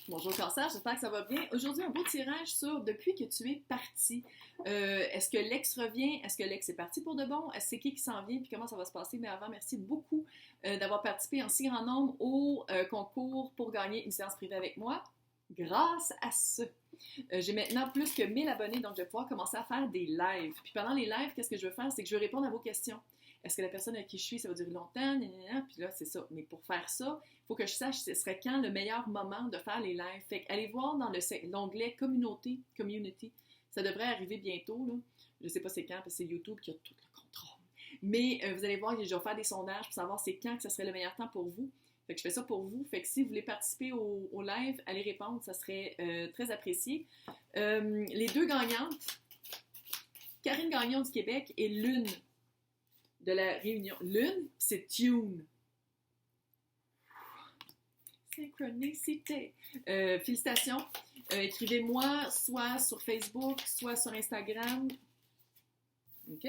Bonjour Cancer, j'espère que ça va bien. Aujourd'hui, un beau tirage sur depuis que tu es parti. Est-ce que l'ex revient? Est-ce que l'ex est parti pour de bon? Est-ce que c'est qui s'en vient? Puis comment ça va se passer? Mais avant, merci beaucoup d'avoir participé en si grand nombre au concours pour gagner une séance privée avec moi. Grâce à ça, j'ai maintenant plus que 1000 abonnés, donc je vais pouvoir commencer à faire des lives. Puis pendant les lives, qu'est-ce que je veux faire? C'est que je veux répondre à vos questions. Est-ce que la personne avec qui je suis, ça va durer longtemps? Puis là, c'est ça. Mais pour faire ça, il faut que je sache ce serait quand le meilleur moment de faire les lives. Fait que allez voir dans l'onglet Community. Ça devrait arriver bientôt, là. Je ne sais pas c'est quand, parce que c'est YouTube qui a tout le contrôle. Mais vous allez voir, je vais faire des sondages pour savoir c'est quand que ça serait le meilleur temps pour vous. Fait que je fais ça pour vous. Fait que si vous voulez participer au live, allez répondre, ça serait très apprécié. Les deux gagnantes, Karine Gagnon du Québec et Lune de la Réunion. Lune, c'est Tune. Synchronicité. Félicitations. Écrivez-moi soit sur Facebook, soit sur Instagram. OK?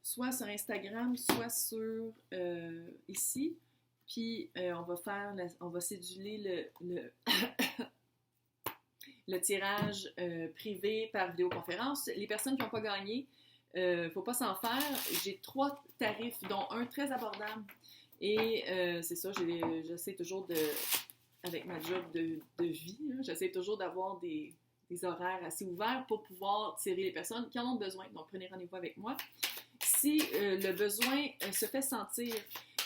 Soit sur Instagram, soit sur ici. Puis on va céduler le tirage privé par vidéoconférence. Les personnes qui n'ont pas gagné, il ne faut pas s'en faire. J'ai 3 tarifs, dont un très abordable. Et c'est ça, j'essaie toujours avec ma job de vie, j'essaie toujours d'avoir des horaires assez ouverts pour pouvoir tirer les personnes qui en ont besoin. Donc, prenez rendez-vous avec moi. Si le besoin se fait sentir,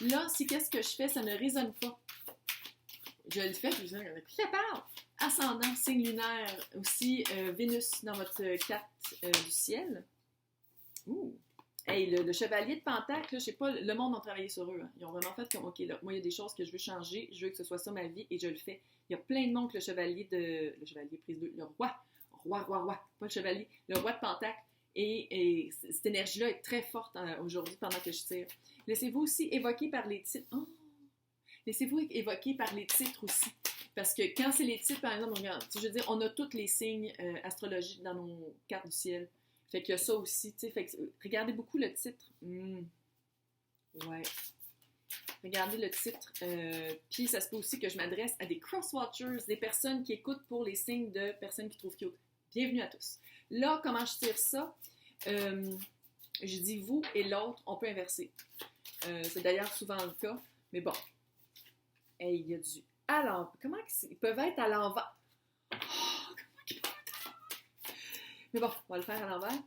là, si qu'est-ce que je fais, ça ne résonne pas. Je le fais, je dis, qui la parle? Ascendant, signe lunaire, aussi Vénus dans votre carte du ciel. Ouh! Hey, le chevalier de Pentacle, là, je sais pas, le monde a travaillé sur eux. Hein. Ils ont vraiment fait comme, OK, là, moi, il y a des choses que je veux changer, je veux que ce soit ça ma vie, et je le fais. Il y a plein de noms que le chevalier prise 2, le roi, pas le chevalier, le roi de Pentacle. Et cette énergie-là est très forte aujourd'hui pendant que je tire. Laissez-vous aussi évoquer par les titres. Oh! Laissez-vous évoquer par les titres aussi. Parce que quand c'est les titres, par exemple, regarde, je veux dire, on a tous les signes astrologiques dans nos cartes du ciel. Fait qu'il y a ça aussi, tu sais. Fait que, regardez beaucoup le titre. Ouais. Regardez le titre. Puis ça se peut aussi que je m'adresse à des cross-watchers, des personnes qui écoutent pour les signes de personnes qui trouvent cute. Bienvenue à tous. Là, comment je tire ça? Je dis vous et l'autre, on peut inverser. C'est d'ailleurs souvent le cas. Mais bon. Hey, il y a du à l'envers. Comment ils peuvent être à l'envers? Mais bon, on va le faire à l'envers.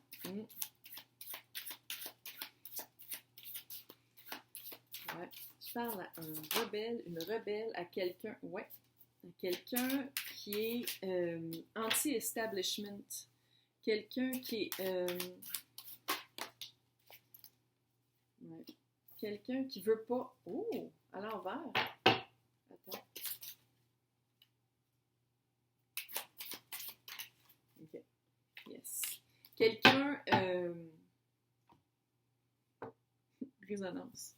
Ouais. Je parle à un rebelle, une rebelle, à quelqu'un, ouais, à quelqu'un qui est anti-establishment. Quelqu'un qui est... ouais. Quelqu'un qui veut pas... Oh! À l'envers. Attends. OK. Yes. Quelqu'un... Résonance.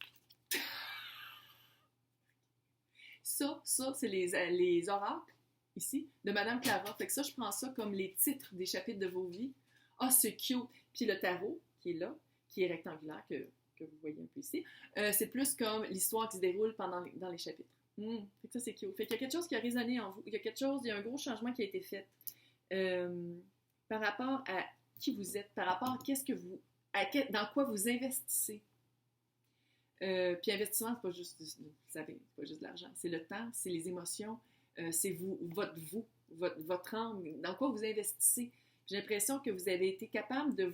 Ça, c'est les oracles, ici, de Madame Clara. Fait que ça, je prends ça comme les titres des chapitres de vos vies. Ah, c'est cute. Puis le tarot, qui est là, qui est rectangulaire, que vous voyez un peu ici, c'est plus comme l'histoire qui se déroule dans les chapitres. Fait que ça, c'est cute. Fait qu'il y a quelque chose qui a résonné en vous. Il y a un gros changement qui a été fait par rapport à qui vous êtes, par rapport à dans quoi vous investissez. Puis investissement, c'est pas juste, vous savez, c'est pas juste de l'argent. C'est le temps, c'est les émotions, c'est votre âme, dans quoi vous investissez. J'ai l'impression que vous avez été capable de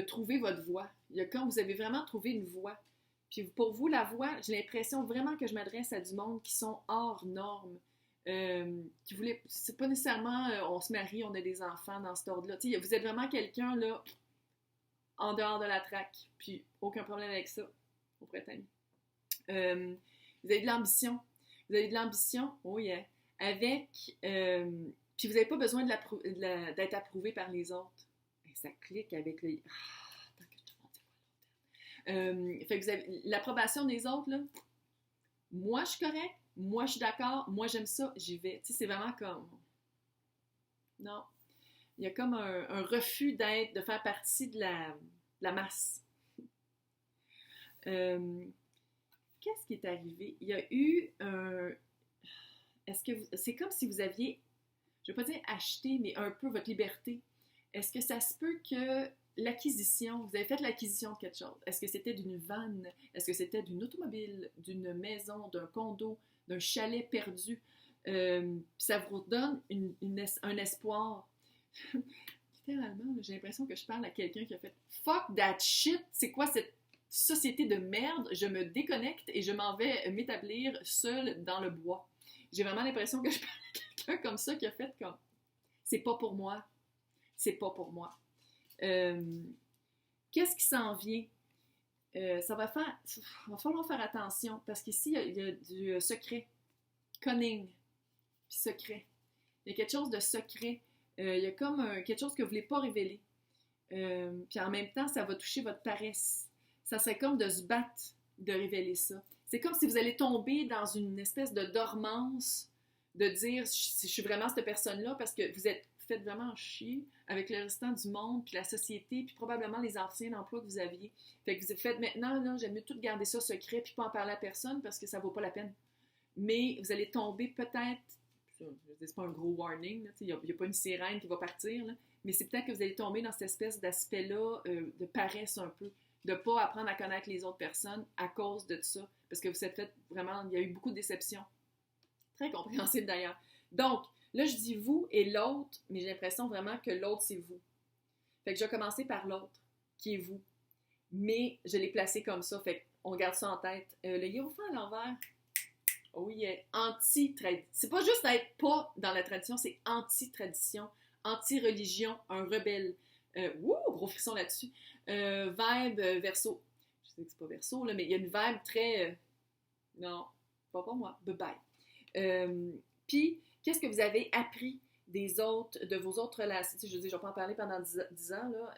trouver votre voie. Il y a quand vous avez vraiment trouvé une voie. Puis pour vous, la voie, j'ai l'impression vraiment que je m'adresse à du monde qui sont hors normes. Qui voulait, c'est pas nécessairement on se marie, on a des enfants dans cet ordre-là. T'sais, vous êtes vraiment quelqu'un là en dehors de la traque, puis aucun problème avec ça, au printemps. Vous avez de l'ambition. Vous avez de l'ambition, oh yeah, avec... puis vous n'avez pas besoin d'être approuvé par les autres. Et ça clique avec le... tant que tout le monde fait que vous avez l'approbation des autres, là. Moi, je suis correct. Moi, je suis d'accord. Moi, j'aime ça. J'y vais. Tu sais, c'est vraiment comme... Non. Il y a comme un refus de faire partie de la masse. Qu'est-ce qui est arrivé? Il y a eu un... c'est comme si vous aviez, je ne vais pas dire acheté, mais un peu votre liberté. Est-ce que ça se peut que l'acquisition, vous avez fait l'acquisition de quelque chose? Est-ce que c'était d'une vanne? Est-ce que c'était d'une automobile, d'une maison, d'un condo, d'un chalet perdu? Puis ça vous donne un espoir. Littéralement, j'ai l'impression que je parle à quelqu'un qui a fait Fuck that shit! C'est quoi cette société de merde? Je me déconnecte et je m'en vais m'établir seule dans le bois. J'ai vraiment l'impression que je parle à quelqu'un comme ça qui a fait comme c'est pas pour moi. C'est pas pour moi. Qu'est-ce qui s'en vient? Ça va falloir faire attention parce qu'ici, il y a du secret. Cunning. Puis secret. Il y a quelque chose de secret. Il y a comme quelque chose que vous ne voulez pas révéler. Puis en même temps, ça va toucher votre paresse. Ça serait comme de se battre de révéler ça. C'est comme si vous allez tomber dans une espèce de dormance de dire je suis vraiment cette personne-là parce que vous faites vraiment chier avec le restant du monde, puis la société, puis probablement les anciens emplois que vous aviez. Fait que vous faites maintenant, là, j'aime mieux tout garder ça secret puis pas en parler à personne parce que ça vaut pas la peine. Mais vous allez tomber peut-être, c'est pas un gros warning, il n'y a pas une sirène qui va partir, là, mais c'est peut-être que vous allez tomber dans cette espèce d'aspect-là de paresse un peu, de ne pas apprendre à connaître les autres personnes à cause de ça, parce que vous êtes fait vraiment, il y a eu beaucoup de déceptions. Très compréhensible d'ailleurs. Donc, là, je dis vous et l'autre, mais j'ai l'impression vraiment que l'autre, c'est vous. Fait que je vais commencer par l'autre, qui est vous. Mais je l'ai placé comme ça, fait qu'on garde ça en tête. Le hiérophant à l'envers, oh yeah, anti-tradition. C'est pas juste d'être pas dans la tradition, c'est anti-tradition, anti-religion, un rebelle. Gros frisson là-dessus. Vibe Verseau. Je sais que c'est pas Verseau, là, mais il y a une vibe très... non, pas pour moi. Bye-bye. Puis, qu'est-ce que vous avez appris de vos autres relations? Je veux dire, je vais pas en parler pendant 10 ans, là.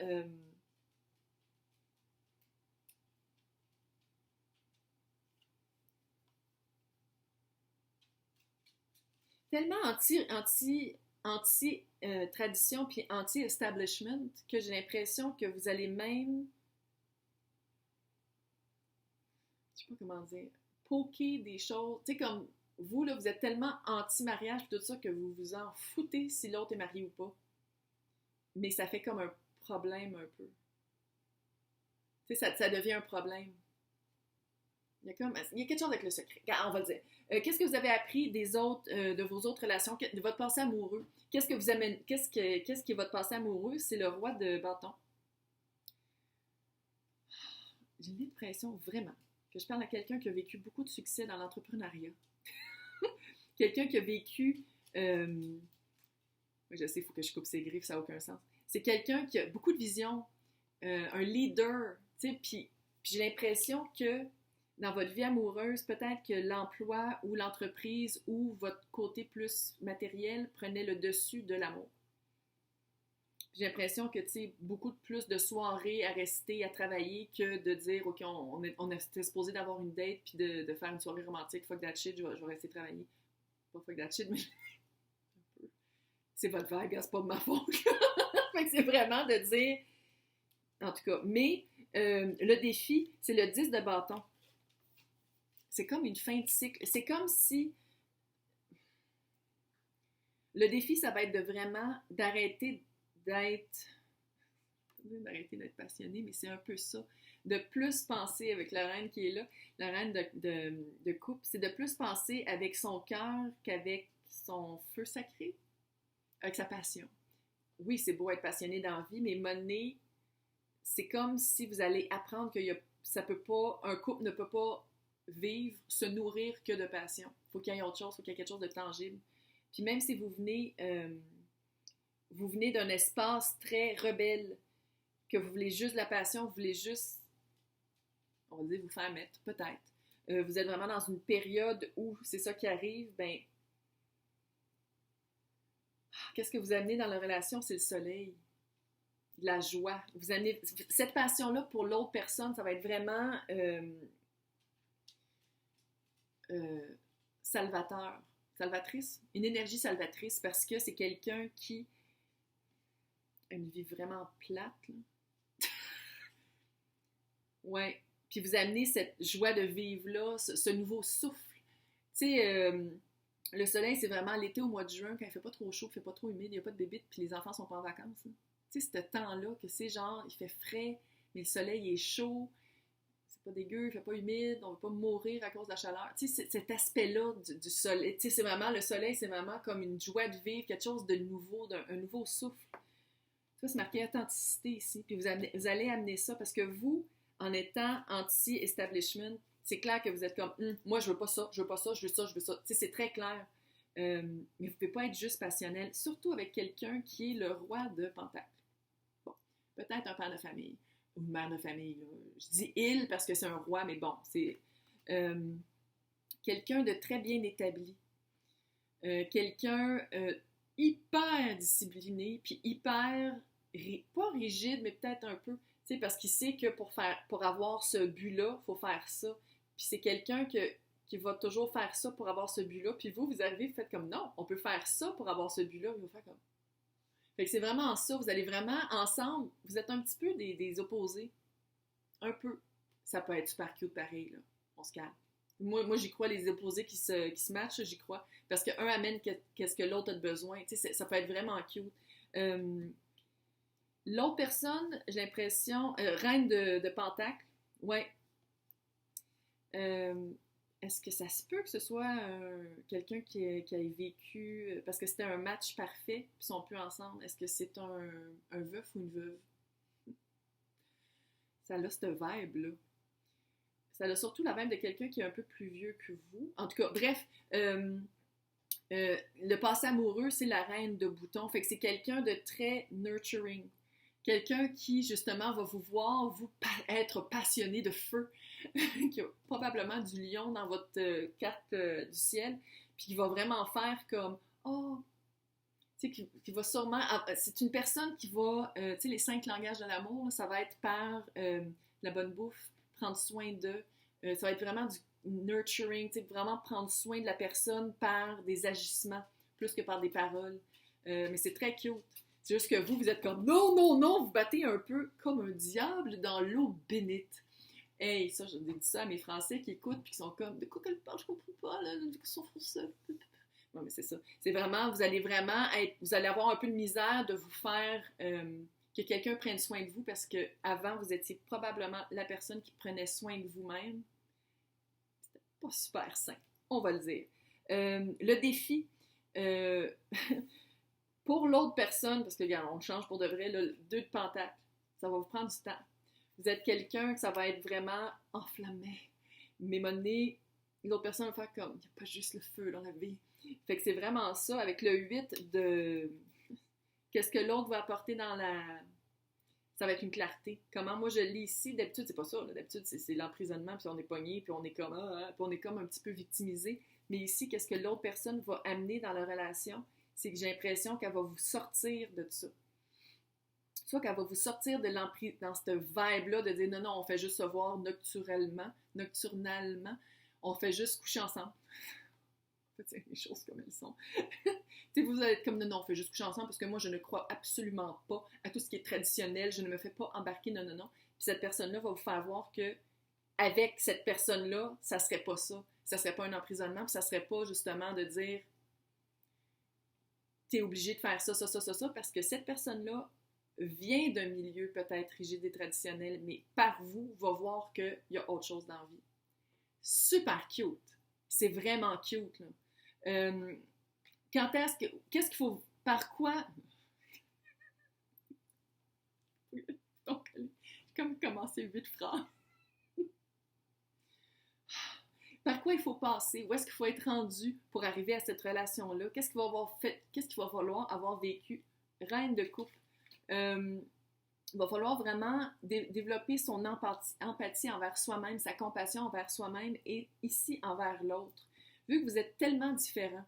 Tellement anti-tradition puis anti-establishment que j'ai l'impression que vous allez même, je sais pas comment dire, poker des choses. Tu sais, comme vous, là, vous êtes tellement anti-mariage et tout ça que vous vous en foutez si l'autre est marié ou pas. Mais ça fait comme un problème un peu. Tu sais, ça devient un problème. Il y a quelque chose avec le secret. On va le dire. Qu'est-ce que vous avez appris de vos autres relations, de votre passé amoureux? Qu'est-ce qui est votre passé amoureux? C'est le roi de bâton. J'ai l'impression vraiment que je parle à quelqu'un qui a vécu beaucoup de succès dans l'entrepreneuriat. Quelqu'un qui a vécu... je sais, il faut que je coupe ses griffes, ça n'a aucun sens. C'est quelqu'un qui a beaucoup de vision, un leader, tu sais, puis j'ai l'impression que dans votre vie amoureuse, peut-être que l'emploi ou l'entreprise ou votre côté plus matériel prenait le dessus de l'amour. J'ai l'impression que, tu sais, beaucoup plus de soirées à rester, à travailler, que de dire, OK, on était supposé d'avoir une date puis de faire une soirée romantique, fuck that shit, je vais rester travailler. Pas fuck that shit, mais c'est votre vague, c'est pas de ma faute. Fait que c'est vraiment de dire, en tout cas, mais le défi, c'est le 10 de bâton. C'est comme une fin de cycle. C'est comme si le défi, ça va être de vraiment d'arrêter d'être passionné, mais c'est un peu ça. De plus penser avec la reine qui est là, la reine de coupe, c'est de plus penser avec son cœur qu'avec son feu sacré, avec sa passion. Oui, c'est beau être passionné dans la vie, mais monnaie, c'est comme si vous allez apprendre un couple ne peut pas vivre, se nourrir que de passion. Il faut qu'il y ait autre chose, il faut qu'il y ait quelque chose de tangible. Puis même si vous venez d'un espace très rebelle, que vous voulez juste de la passion, vous voulez juste, on va dire, vous faire mettre, peut-être. Vous êtes vraiment dans une période où c'est ça qui arrive, ben, qu'est-ce que vous amenez dans la relation? C'est le soleil, de la joie. Vous amenez, cette passion-là pour l'autre personne, ça va être vraiment salvatrice, une énergie salvatrice, parce que c'est quelqu'un qui a une vie vraiment plate, là. Ouais. Puis vous amenez cette joie de vivre-là, ce nouveau souffle. Tu sais, Le soleil, c'est vraiment l'été au mois de juin, quand il fait pas trop chaud, il fait pas trop humide, il n'y a pas de bébite, puis les enfants sont pas en vacances. Là. Tu sais, ce temps-là, que c'est genre, il fait frais, mais le soleil est chaud, c'est pas dégueu, il fait pas humide, on va pas mourir à cause de la chaleur. Tu sais, cet aspect-là du soleil, tu sais, c'est vraiment, le soleil, c'est vraiment comme une joie de vivre, quelque chose de nouveau, un nouveau souffle. Ça, c'est marqué authenticité ici, puis vous allez amener ça, parce que vous, en étant anti-establishment, c'est clair que vous êtes comme moi je veux pas ça, je veux pas ça, je veux ça, je veux ça. Tu sais, c'est très clair. Mais vous pouvez pas être juste passionnel, surtout avec quelqu'un qui est le roi de Pentacle. Bon, peut-être un père de famille ou une mère de famille. Là. Je dis il parce que c'est un roi, mais bon, c'est quelqu'un de très bien établi. Quelqu'un hyper discipliné, puis hyper, pas rigide, mais peut-être un peu, tu sais, parce qu'il sait que pour avoir ce but-là, il faut faire ça. Puis c'est quelqu'un qui va toujours faire ça pour avoir ce but-là. Puis vous arrivez, vous faites comme non, on peut faire ça pour avoir ce but-là. Il va faire comme. Fait que c'est vraiment ça. Vous allez vraiment ensemble. Vous êtes un petit peu des opposés. Un peu. Ça peut être super cute pareil, là. On se calme. Moi j'y crois, les opposés qui se matchent, j'y crois. Parce qu'un amène qu'est-ce que l'autre a de besoin. Tu sais, ça peut être vraiment cute. L'autre personne, j'ai l'impression, reine de Pentacle, ouais. Est-ce que ça se peut que ce soit quelqu'un qui a vécu, parce que c'était un match parfait, puis ils sont plus ensemble, est-ce que c'est un veuf ou une veuve? Ça a cette vibe-là. Ça a surtout la vibe de quelqu'un qui est un peu plus vieux que vous. En tout cas, bref, le passé amoureux, c'est la reine de boutons. Fait que c'est quelqu'un de très nurturing. Quelqu'un qui, justement, va vous voir, vous être passionné de feu, qui a probablement du lion dans votre carte du ciel, puis qui va vraiment faire comme « Oh! » Tu sais, qui va sûrement... C'est une personne qui va... tu sais, les 5 langages de l'amour, là, ça va être par la bonne bouffe, prendre soin d'eux. Ça va être vraiment du nurturing, tu sais, vraiment prendre soin de la personne par des agissements, plus que par des paroles. Mais c'est très cute. C'est juste que vous êtes comme non, non, non, vous battez un peu comme un diable dans l'eau bénite. Hey, ça, j'ai dit ça à mes Français qui écoutent puis qui sont comme de quoi qu'elle parle, je comprends pas, là, ils sont français. Non, mais c'est ça. C'est vraiment, vous allez avoir un peu de misère de vous faire que quelqu'un prenne soin de vous parce que avant vous étiez probablement la personne qui prenait soin de vous-même. C'était pas super sain, on va le dire. Le défi. Pour l'autre personne, parce que, regarde, on change pour de vrai, le 2 de pentacle, ça va vous prendre du temps. Vous êtes quelqu'un que ça va être vraiment enflammé. Mais monnaie, l'autre personne va faire comme, il n'y a pas juste le feu dans la vie. Fait que c'est vraiment ça, avec le 8 de... Qu'est-ce que l'autre va apporter dans la... Ça va être une clarté. Comment moi je lis ici, d'habitude c'est pas ça, là. D'habitude c'est l'emprisonnement, puis on est pogné, puis on est comme puis on est comme un petit peu victimisé. Mais ici, qu'est-ce que l'autre personne va amener dans la relation? C'est que j'ai l'impression qu'elle va vous sortir de ça. Soit qu'elle va vous sortir de l'emprise, dans cette vibe-là de dire non, non, on fait juste se voir nocturnalement, on fait juste coucher ensemble. C'est les choses comme elles sont. Vous allez être comme non, non, on fait juste coucher ensemble parce que moi, je ne crois absolument pas à tout ce qui est traditionnel, je ne me fais pas embarquer, non, non, non. Puis cette personne-là va vous faire voir que avec cette personne-là, ça serait pas ça. Ça serait pas un emprisonnement, puis ça serait pas justement de dire t'es obligé de faire ça, ça, ça, ça, ça, parce que cette personne-là vient d'un milieu peut-être rigide et traditionnel, mais par vous, va voir qu'il y a autre chose dans la vie. Super cute. C'est vraiment cute, là. Qu'est-ce qu'il faut, par quoi... Donc, j'ai comme commencé 8 phrases. Par quoi il faut passer? Où est-ce qu'il faut être rendu pour arriver à cette relation-là? Qu'est-ce qu'il va avoir fait? Qu'est-ce qu'il va falloir avoir vécu? Reine de couple. Il va falloir vraiment développer son empathie envers soi-même, sa compassion envers soi-même et ici envers l'autre. Vu que vous êtes tellement différents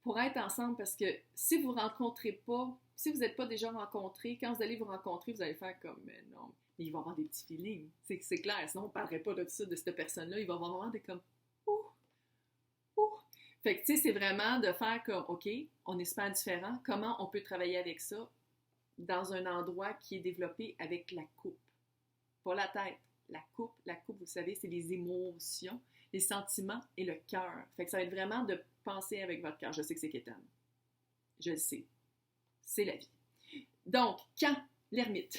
pour être ensemble, parce que si vous ne rencontrez pas, si vous n'êtes pas déjà rencontrés, quand vous allez vous rencontrer, vous allez faire comme, mais non, mais il va y avoir des petits feelings, c'est clair, sinon on ne parlerait pas de ça, de cette personne-là, il va y avoir vraiment des comme, ouh, ouh. Fait que tu sais, c'est vraiment de faire comme, ok, on est super différents, comment on peut travailler avec ça dans un endroit qui est développé avec la coupe, pas la tête. La coupe, vous savez, c'est les émotions. les sentiments et le cœur. Fait que ça va être vraiment de penser avec votre cœur. Je sais que c'est quétaine. Je le sais. C'est la vie. Donc, quand l'ermite?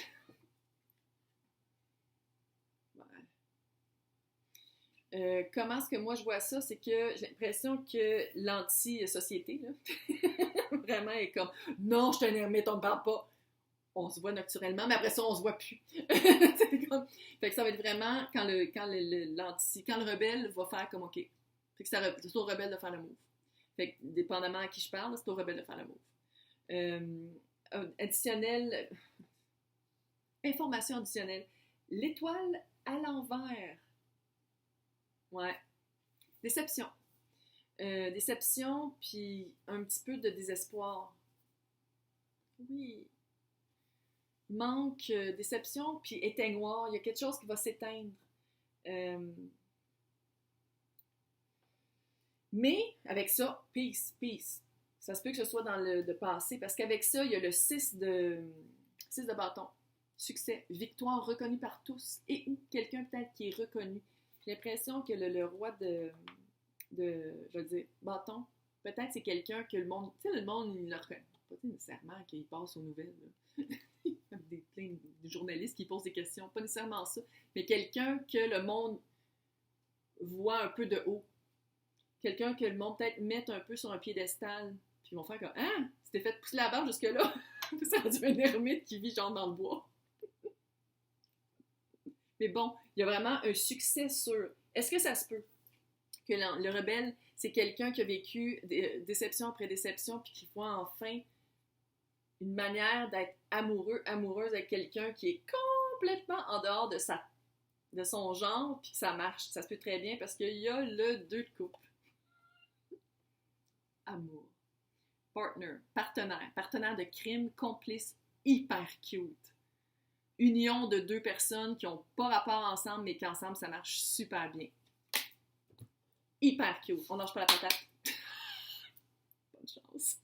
Comment est-ce que moi je vois ça? C'est que j'ai l'impression que l'anti-société, là, vraiment est comme non, je suis un ermite, on ne parle pas. On se voit naturellement, mais après ça, on se voit plus. Fait que ça va être vraiment quand le rebelle va faire comme OK. Fait que c'est au rebelle de faire le move. Fait que dépendamment à qui je parle, c'est au rebelle de faire le move. Additionnel, information additionnelle. L'étoile à l'envers. Ouais. Déception. Déception, puis un petit peu de désespoir. Oui. Manque, déception, puis éteignoir. Il y a quelque chose qui va s'éteindre. Mais, avec ça, peace, peace. Ça se peut que ce soit dans le passé, parce qu'avec ça, il y a le 6 de bâton. Succès, victoire reconnue par tous, et ou quelqu'un peut-être qui est reconnu. J'ai l'impression que le roi de je veux dire, bâton, peut-être c'est quelqu'un que le monde, tu sais, le monde, il le reconnaît. Pas nécessairement qu'il passe aux nouvelles, là. Plein de journalistes qui posent des questions, pas nécessairement ça, mais quelqu'un que le monde voit un peu de haut. Quelqu'un que le monde peut-être met un peu sur un piédestal, puis ils vont faire comme « Ah! Tu t'es fait pousser la barbe jusque-là! » Ça a dû un ermite qui vit genre dans le bois. Mais bon, il y a vraiment un succès sûr. Est-ce que ça se peut que le rebelle, c'est quelqu'un qui a vécu déception après déception, puis qui voit enfin une manière d'être amoureux, amoureuse avec quelqu'un qui est complètement en dehors de son genre, puis que ça marche. Ça se peut très bien parce qu'il y a le 2 de coupe. Amour. Partenaire de crime, complice, hyper cute. Union de 2 personnes qui n'ont pas rapport ensemble, mais qu'ensemble, ça marche super bien. Hyper cute. On lâche pas la patate. Bonne chance.